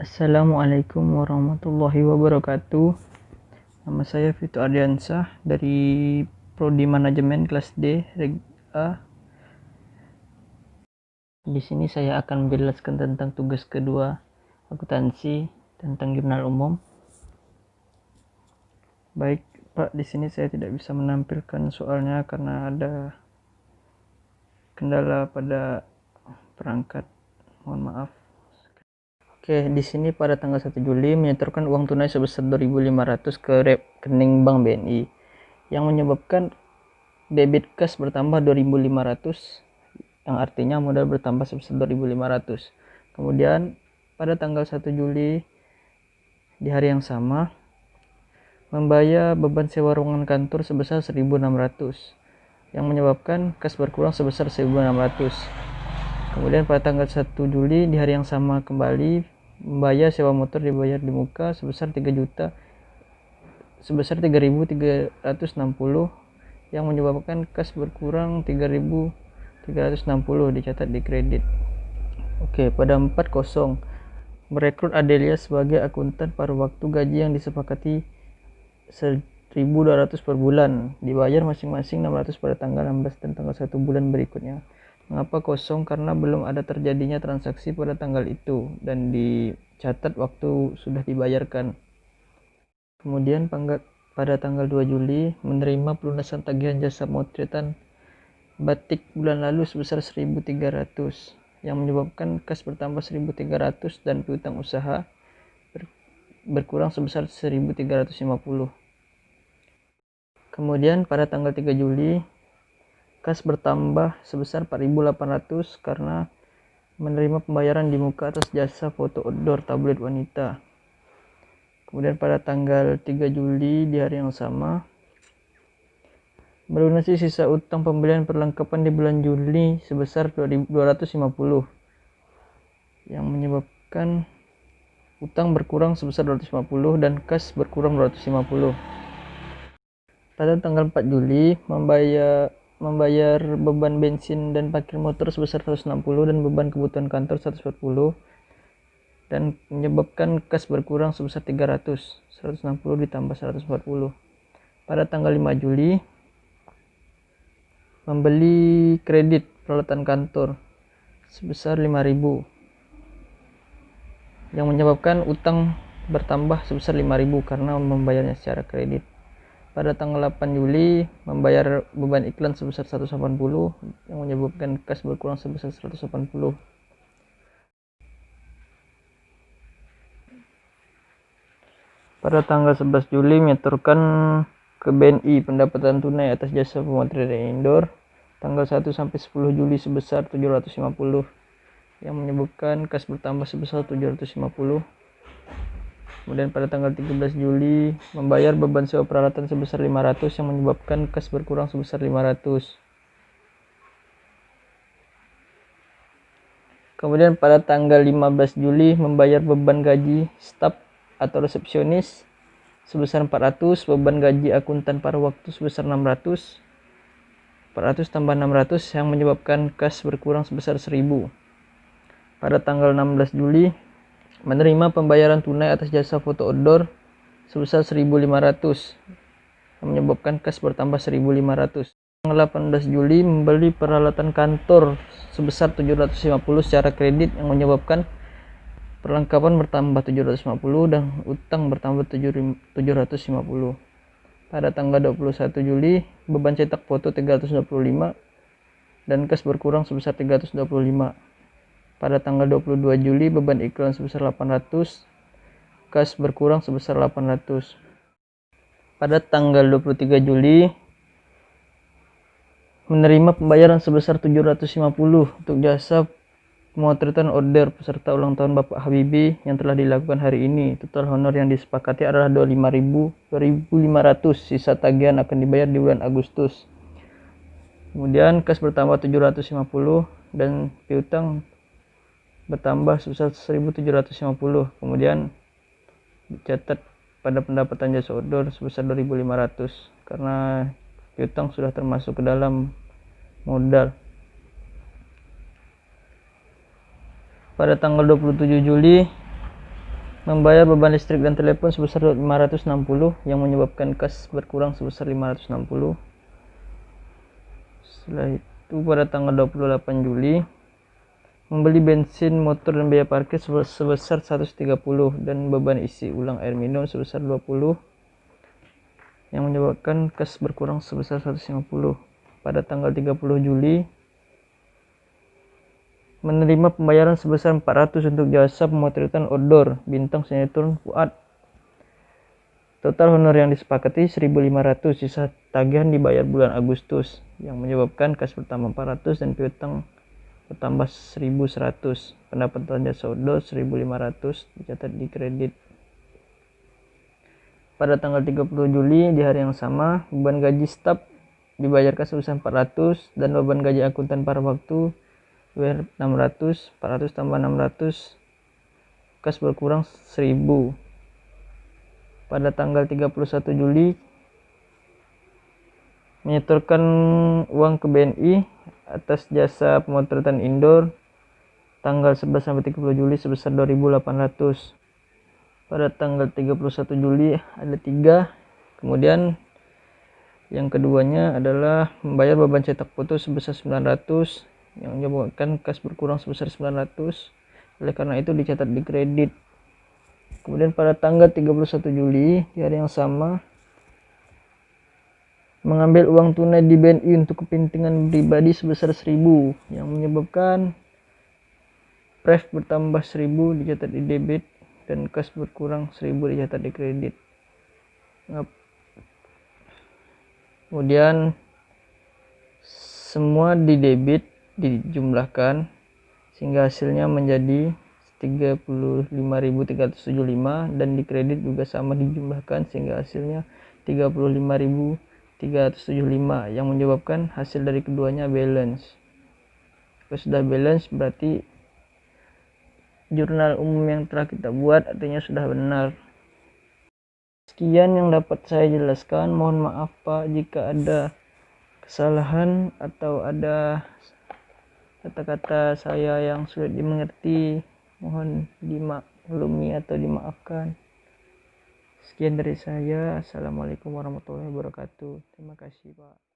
Assalamualaikum warahmatullahi wabarakatuh. Nama saya Vito Ardiansah dari Prodi Manajemen kelas D Reg A. Di sini saya akan menjelaskan tentang tugas kedua akuntansi tentang jurnal umum. Baik, Pak, di sini saya tidak bisa menampilkan soalnya karena ada kendala pada perangkat. Mohon maaf. Oke, di sini pada tanggal 1 Juli menyetorkan uang tunai sebesar 2.500 ke rekening Bank BNI yang menyebabkan debit kas bertambah 2.500 yang artinya modal bertambah sebesar 2.500. Kemudian pada tanggal 1 Juli di hari yang sama membayar beban sewa ruangan kantor sebesar 1.600 yang menyebabkan kas berkurang sebesar 1.600. Kemudian pada tanggal 1 Juli di hari yang sama kembali membayar sewa motor dibayar di muka sebesar 3.360 yang menyebabkan kas berkurang 3.360 dicatat di kredit. Oke, pada 40 merekrut Adelia sebagai akuntan pada waktu gaji yang disepakati 1.200 per bulan, dibayar masing-masing 600 pada tanggal 16 dan tanggal 1 bulan berikutnya. Mengapa kosong? Karena belum ada terjadinya transaksi pada tanggal itu dan dicatat waktu sudah dibayarkan. Kemudian pada tanggal 2 Juli menerima pelunasan tagihan jasa motretan batik bulan lalu sebesar 1.300 yang menyebabkan kas bertambah 1.300 dan piutang usaha berkurang sebesar 1.350. Kemudian pada tanggal 3 Juli kas bertambah sebesar 4.800 karena menerima pembayaran di muka atas jasa foto outdoor tablet wanita. Kemudian pada tanggal 3 Juli di hari yang sama melunasi sisa utang pembelian perlengkapan di bulan Juli sebesar 250 yang menyebabkan utang berkurang sebesar 250 dan kas berkurang 250. Pada tanggal 4 Juli membayar beban bensin dan parkir motor sebesar 160 dan beban kebutuhan kantor 140 dan menyebabkan kas berkurang sebesar 300, 160 ditambah 140. Pada tanggal 5 Juli membeli kredit peralatan kantor sebesar 5.000 yang menyebabkan utang bertambah sebesar 5.000 karena membayarnya secara kredit. Pada tanggal 8 Juli membayar beban iklan sebesar 180 yang menyebabkan kas berkurang sebesar 180. Pada tanggal 11 Juli menyetorkan ke BNI pendapatan tunai atas jasa pemotretan indoor tanggal 1 sampai 10 Juli sebesar 750 yang menyebabkan kas bertambah sebesar 750. Kemudian pada tanggal 13 Juli membayar beban sewa peralatan sebesar 500 yang menyebabkan kas berkurang sebesar 500. Kemudian pada tanggal 15 Juli membayar beban gaji staf atau resepsionis sebesar 400, beban gaji akuntan pada waktu sebesar 600. 400 tambah 600 yang menyebabkan kas berkurang sebesar 1.000. Pada tanggal 16 Juli menerima pembayaran tunai atas jasa foto outdoor sebesar 1.500 yang menyebabkan kas bertambah 1.500. Tanggal 18 Juli membeli peralatan kantor sebesar 750 secara kredit yang menyebabkan perlengkapan bertambah 750 dan utang bertambah 750. Pada tanggal 21 Juli beban cetak foto 325 dan kas berkurang sebesar 325. Pada tanggal 22 Juli beban iklan sebesar 800, kas berkurang sebesar 800. Pada tanggal 23 Juli menerima pembayaran sebesar 750 untuk jasa pemotretan order peserta ulang tahun Bapak Habibie yang telah dilakukan hari ini. Total honor yang disepakati adalah 2.500. Sisa tagihan akan dibayar di bulan Agustus. Kemudian kas bertambah 750 dan piutang bertambah sebesar 1.750. Kemudian dicatat pada pendapatan jasa outdoor sebesar 2.500 karena piutang sudah termasuk ke dalam modal. Pada tanggal 27 Juli Membayar beban listrik dan telepon sebesar 560 yang menyebabkan kas berkurang sebesar 560. Setelah itu pada tanggal 28 Juli membeli bensin, motor, dan biaya parkir sebesar 130 dan beban isi ulang air minum sebesar 20 yang menyebabkan kas berkurang sebesar 150. Pada tanggal 30 Juli menerima pembayaran sebesar 400 untuk jasa pemotretan outdoor bintang sinetron Fuad. Total honor yang disepakati 1.500, sisa tagihan dibayar bulan Agustus yang menyebabkan kas bertambah 400 dan piutang bertambah 1.100. Pendapatan jasa outdoor 1.500 dicatat di kredit. Pada tanggal 30 Juli di hari yang sama, beban gaji staf dibayarkan sebesar 400 dan beban gaji akuntan para waktu 600, 400 tambah 600, kas berkurang 1.000. Pada tanggal 31 Juli menyetorkan uang ke BNI atas jasa pemotretan indoor tanggal 11 sampai 30 Juli sebesar 2.800. Pada tanggal 31 Juli ada 3. Kemudian yang keduanya adalah membayar beban cetak foto sebesar 900 yang menyebabkan kas berkurang sebesar 900. Oleh karena itu dicatat di kredit. Kemudian pada tanggal 31 Juli di hari yang sama mengambil uang tunai di BNI untuk kepentingan pribadi sebesar 1.000 yang menyebabkan pref bertambah 1.000 dicatat di debit dan kas berkurang 1.000 dicatat di kredit. Kemudian semua di debit dijumlahkan sehingga hasilnya menjadi 35.375 dan di kredit juga sama dijumlahkan sehingga hasilnya 35.375 yang menyebabkan hasil dari keduanya balance. Kalau sudah balance berarti jurnal umum yang telah kita buat artinya sudah benar. Sekian yang dapat saya jelaskan. Mohon maaf Pak jika ada kesalahan atau ada kata-kata saya yang sulit dimengerti. Mohon dimaklumi atau dimaafkan. Sekian dari saya. Assalamualaikum warahmatullahi wabarakatuh. Terima kasih Pak.